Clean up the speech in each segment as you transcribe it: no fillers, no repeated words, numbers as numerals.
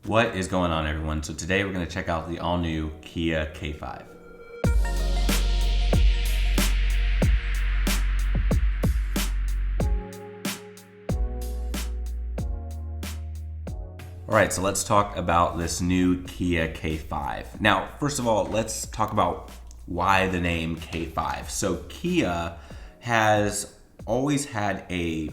What is going on, everyone? So today we're going to check out the all-new Kia K5. All right, so let's talk about this new Kia K5. Now, first of all, let's talk about why the name K5. So Kia has always had a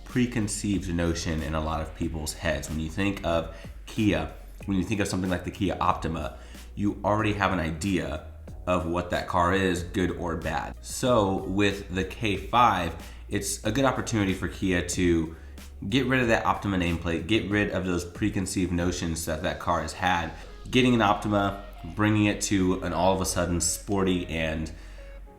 preconceived notion in a lot of people's heads. When you think of Kia, when you think of something like the Kia Optima, you already have an idea of what that car is, good or bad. So with the K5, it's a good opportunity for Kia to get rid of that Optima nameplate, get rid of those preconceived notions that that car has had. Getting an Optima, bringing it to an all of a sudden sporty and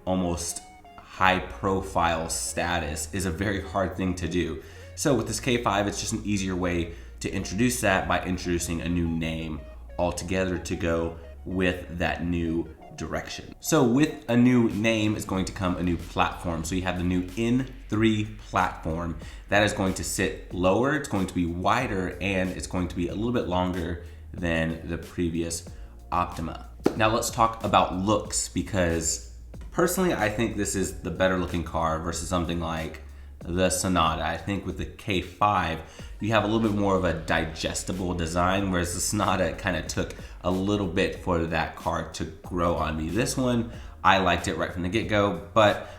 almost high profile status is a very hard thing to do. So with this K5, it's just an easier way to introduce that by introducing a new name altogether to go with that new direction. So with a new name is going to come a new platform. So you have the new N3 platform that is going to sit lower, it's going to be wider, and it's going to be a little bit longer than the previous Optima. Now let's talk about looks, because personally, I think this is the better looking car versus something like the Sonata. I think with the K5, you have a little bit more of a digestible design, whereas the Sonata kind of took a little bit for that car to grow on me. This one, I liked it right from the get-go, but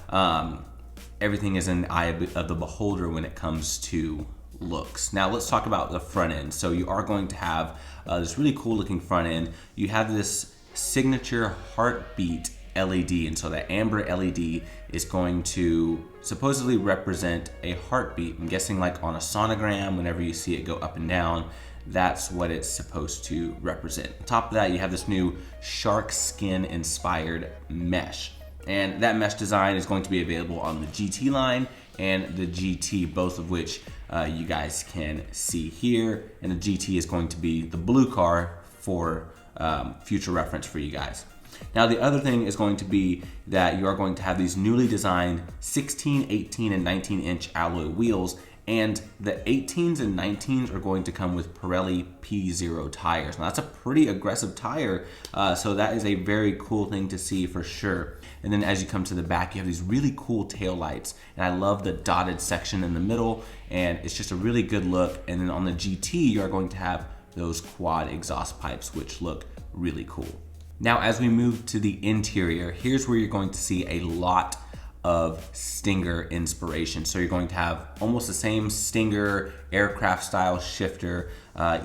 everything is in the eye of the beholder when it comes to looks. Now let's talk about the front end. So you are going to have this really cool looking front end. You have this signature heartbeat LED, and so that amber LED is going to supposedly represent a heartbeat. I'm guessing like on a sonogram, whenever you see it go up and down, that's what it's supposed to represent. On top of that, you have this new shark skin inspired mesh, and that mesh design is going to be available on the GT line and the GT, both of which you guys can see here. And the GT is going to be the blue car for future reference for you guys. Now the other thing is going to be that you are going to have these newly designed 16, 18, and 19 inch alloy wheels, and the 18s and 19s are going to come with Pirelli P0 tires. Now that's a pretty aggressive tire, so that is a very cool thing to see for sure. And then as you come to the back, you have these really cool tail lights, and I love the dotted section in the middle, and it's just a really good look. And then on the GT, you are going to have those quad exhaust pipes, which look really cool. Now, as we move to the interior, here's where you're going to see a lot of Stinger inspiration. So you're going to have almost the same Stinger aircraft style shifter.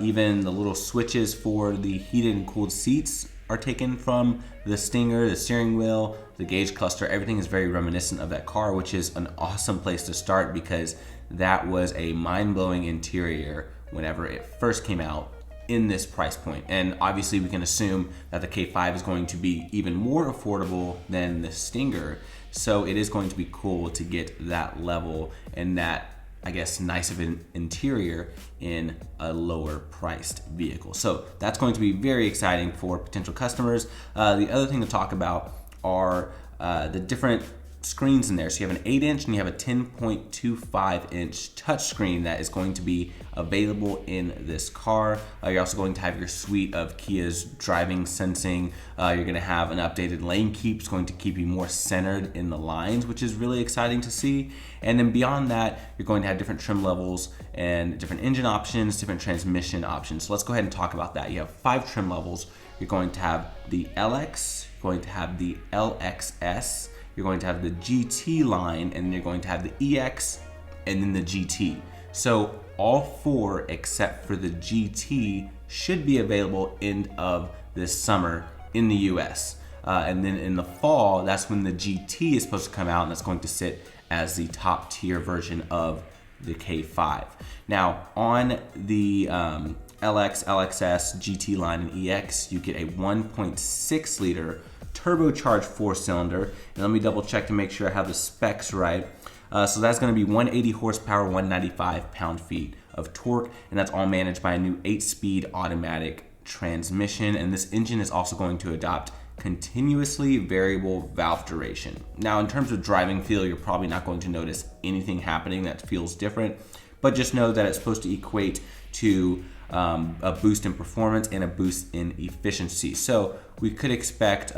Even the little switches for the heated and cooled seats are taken from the Stinger, the steering wheel, the gauge cluster. Everything is very reminiscent of that car, which is an awesome place to start because that was a mind-blowing interior whenever it first came out in this price point. And obviously we can assume that the K5 is going to be even more affordable than the Stinger. So it is going to be cool to get that level and that, I guess, nice of an interior in a lower priced vehicle. So that's going to be very exciting for potential customers. The other thing to talk about are the different screens in there. So you have an 8-inch and you have a 10.25-inch touchscreen that is going to be available in this car. You're also going to have your suite of Kia's driving sensing. You're going to have an updated lane keep. It's going to keep you more centered in the lines, which is really exciting to see. And then beyond that, you're going to have different trim levels and different engine options, different transmission options. So let's go ahead and talk about that. You have 5 trim levels. You're going to have the LX, you're going to have the LXS, you're going to have the GT line, and then you're going to have the EX and then the GT. So all 4 except for the GT should be available end of this summer in the US. And then in the fall, that's when the GT is supposed to come out, and that's going to sit as the top tier version of the K5. Now on the LX, LXS, GT line, and EX, you get a 1.6 liter turbocharged 4-cylinder. And let me double check to make sure I have the specs right. So that's going to be 180 horsepower, 195 pound-feet of torque, and that's all managed by a new 8-speed automatic transmission. And this engine is also going to adopt continuously variable valve duration. Now, in terms of driving feel, you're probably not going to notice anything happening that feels different, but just know that it's supposed to equate to a boost in performance and a boost in efficiency. So we could expect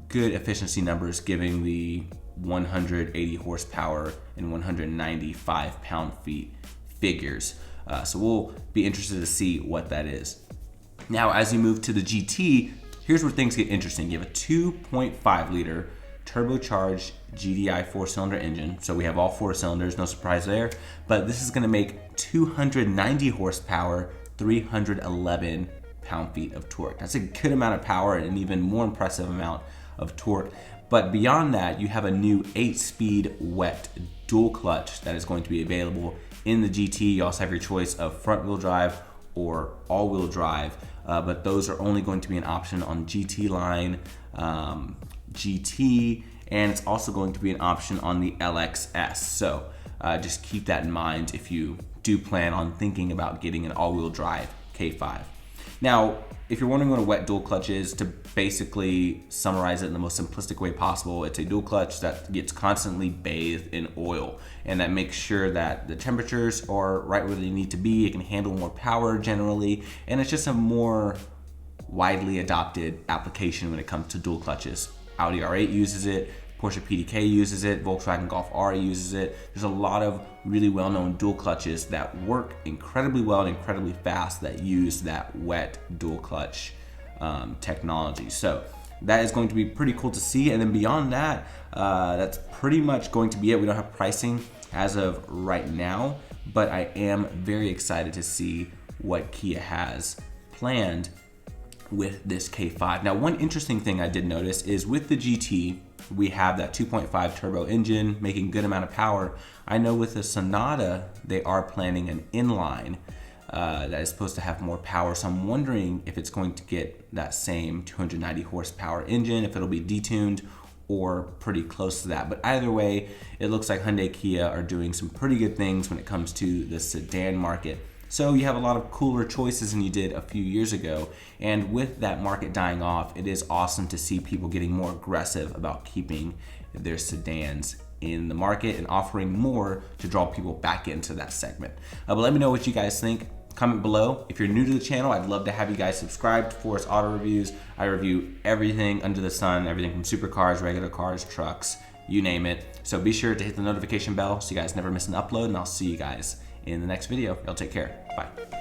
good efficiency numbers giving the 180 horsepower and 195 pound-feet figures. So we'll be interested to see what that is. Now, as you move to the GT, here's where things get interesting. You have a 2.5 liter turbocharged GDI 4-cylinder engine. So we have all 4 cylinders, no surprise there. But this is gonna make 290 horsepower, 311 pound-feet of torque. That's a good amount of power and an even more impressive amount of torque. But beyond that, you have a new 8-speed wet dual clutch that is going to be available in the GT. You also have your choice of front-wheel drive or all-wheel drive, but those are only going to be an option on GT line, GT, and it's also going to be an option on the LXS. So just keep that in mind if you do plan on thinking about getting an all-wheel drive K5. Now, if you're wondering what a wet dual clutch is, to basically summarize it in the most simplistic way possible, it's a dual clutch that gets constantly bathed in oil, and that makes sure that the temperatures are right where they need to be. It can handle more power generally, and it's just a more widely adopted application when it comes to dual clutches. Audi R8 uses it, Porsche PDK uses it, Volkswagen Golf R uses it. There's a lot of really well-known dual clutches that work incredibly well and incredibly fast that use that wet dual clutch technology. So that is going to be pretty cool to see. And then beyond that, that's pretty much going to be it. We don't have pricing as of right now, but I am very excited to see what Kia has planned with this K5. Now, one interesting thing I did notice is with the GT, we have that 2.5 turbo engine making good amount of power. I know with the Sonata, they are planning an inline that is supposed to have more power. So I'm wondering if it's going to get that same 290 horsepower engine, if it'll be detuned or pretty close to that. But either way, it looks like Hyundai Kia are doing some pretty good things when it comes to the sedan market. So you have a lot of cooler choices than you did a few years ago. And with that market dying off, it is awesome to see people getting more aggressive about keeping their sedans in the market and offering more to draw people back into that segment. But let me know what you guys think. Comment below. If you're new to the channel, I'd love to have you guys subscribe to Forrest Auto Reviews. I review everything under the sun, everything from supercars, regular cars, trucks, you name it. So be sure to hit the notification bell so you guys never miss an upload, and I'll see you guys in the next video. Y'all take care. Bye.